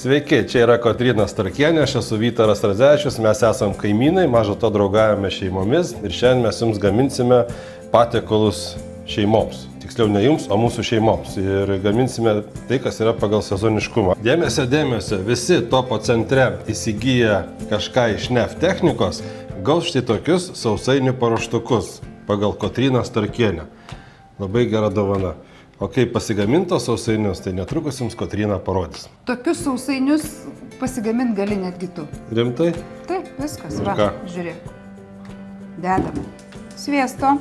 Sveiki, čia yra Kotryna Starkienė, aš esu Vytaras Radzevičius, mes esam kaimynai, maža to draugavome šeimomis ir šiandien mes jums gaminsime patiekalus šeimoms. Tiksliau ne jums, o mūsų šeimoms. Ir gaminsime tai, kas yra pagal sezoniškumą. Dėmesio, visi topo centre įsigiję kažką iš NEF technikos, gaus štai tokius sausainių paruoštukus pagal Kotryną Starkienę. Labai gera dovana. O kaip pasigamintos sausainius, tai netrukus jums Kotryna parodys. Tokius sausainius pasigaminti gali netgi tu. Rimtai? Taip, viskas. Ir Va, ką? žiūrėk. Dedame sviesto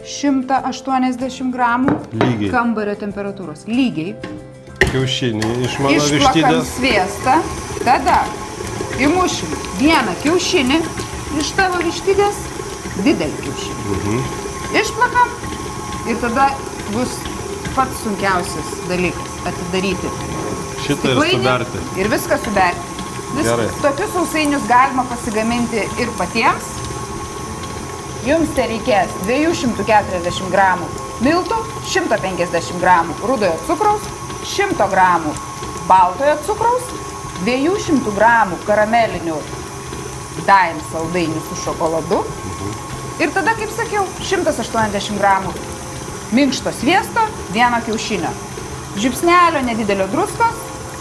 180 gramų Lygiai. kambario temperatūros. Lygiai. Kiaušinį iš mano Išplakam vištidės. sviestą, tada įmušim vieną kiaušinį iš tavo vištidės, didelį kiaušinį. Išplakam ir tada bus pats sunkiausias dalykas atidaryti. Šitą ir stiklainį suberti. Ir viską suberti. Gerai. Tokius sausainius galima pasigaminti ir patiems. Jums tai reikės 240 gramų miltų, 150 gramų rudojo cukraus, 100 gramų baltojo cukraus, 200 gramų karamelinių Daim saldainių su šokoladu. Ir tada, kaip sakiau, 180 gramų minkšto sviesto, vieno kiaušinio, žiupsnelio nedidelio druskos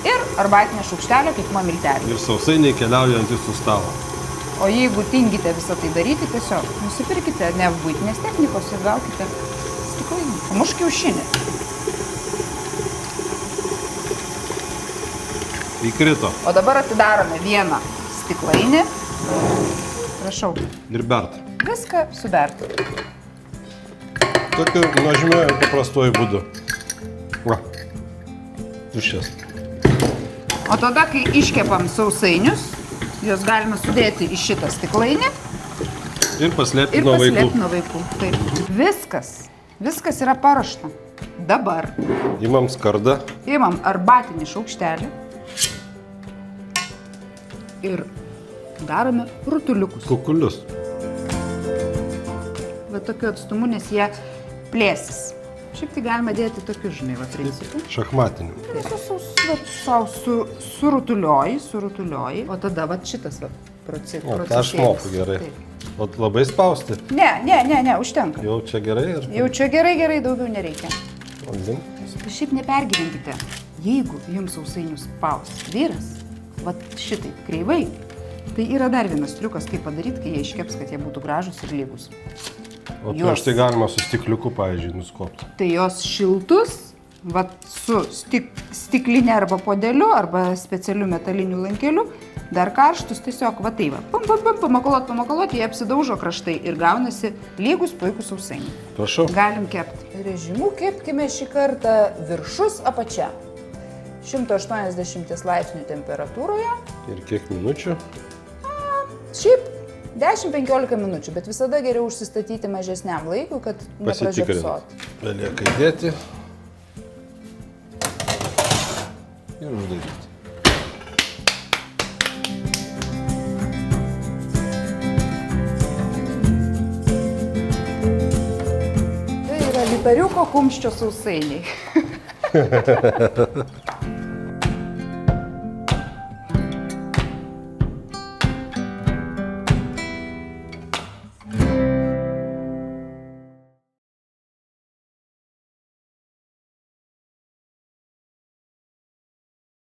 ir arbatinio šaukštelio keitimo miltelio. Ir sausainiai keliauja ant jūsų stalo. O jeigu tingite visą tai daryti, tiesiog nusipirkite NEF buitinės technikos ir gaukite stiklainį. Pamuš kiaušinį. Įkrito. O dabar atidarome vieną stiklainį. Prašau, Ir bert. viską suberti. Tokiu nuožmiu paprastuoju būdu. Va. Tuščias. O tada, kai iškepam sausainius, juos galime sudėti į šitą stiklainį Ir paslėpti ir nuo paslėpti vaikų. nuo vaikų. Taip. Viskas yra paruošta. Dabar Imam skardą. imam arbatinį šaukštelį ir darome rutuliukus. Kukulius. Va tokiu atstumu, nes jie plėsis. Šiaip tai galima dėti tokius, žinai, va, principų. Šachmatinių. Surutulioji, o tada va šitas va procesėlis. O, tą aš moku gerai. O labai spausti. Ne, užtenka. Jau čia gerai ir... Jau čia gerai, daugiau nereikia. Vandin. Šiaip nepergyvenkite. Jeigu jums sausainius spaus vyras, va šitaip kreivai, tai yra dar vienas triukas, kaip padaryti, kai jie iškeps, kad jie būtų gražus ir lygus. O prieš tai galima su stikliuku, pavyzdžiui, nuskopti. Tai jos šiltus, va su stiklinė arba podeliu, arba specialiu metaliniu lankeliu, dar karštus tiesiog va tai va. Pamakolot, jie apsidaužo kraštai ir gaunasi lygus puikus sausainiai. Prašau. Galim kepti. Režimu kepkime šį kartą viršus apačia. 180 laipsnių temperatūroje. Ir kiek minučių? Šiaip 10-15 minučių, bet visada geriau užsistatyti mažesniam laikui, kad nepražiopsoti. Belieka įdėti. Ir uždaryti. Tai yra Vytariuko kumščio sausainiai.